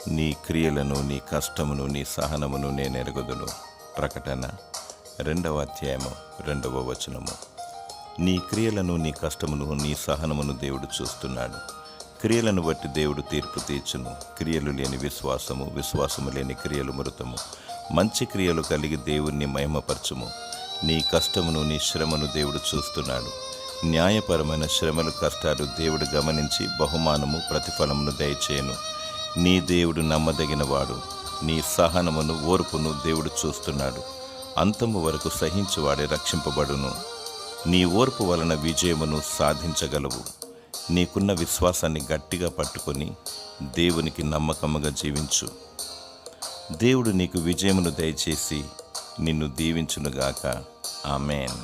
నీ క్రియలను, నీ కష్టమును, నీ సహనమును నేను ఎరుగుదును. ప్రకటన 2వ అధ్యాయము 2వ వచనము. నీ క్రియలను, నీ కష్టమును, నీ సహనమును దేవుడు చూస్తున్నాడు. క్రియలను బట్టి దేవుడు తీర్పు తీర్చును. క్రియలు లేని విశ్వాసము, విశ్వాసము లేని క్రియలు మృతము. మంచి క్రియలు కలిగి దేవుణ్ణి మహిమపరచుము. నీ కష్టమును, నీ శ్రమను దేవుడు చూస్తున్నాడు. న్యాయపరమైన శ్రమలు, కష్టాలు దేవుడు గమనించి బహుమానము, ప్రతిఫలమును దయచేయను. నీ దేవుడు నమ్మదగినవాడు. నీ సహనమును, ఓర్పును దేవుడు చూస్తున్నాడు. అంతము వరకు సహించువాడే రక్షింపబడును. నీ ఓర్పు వలన విజయమును సాధించగలవు. నీకున్న విశ్వాసాన్ని గట్టిగా పట్టుకొని దేవునికి నమ్మకముగా జీవించు. దేవుడు నీకు విజయమును దయచేసి నిన్ను దీవించునుగాక. ఆమేన్.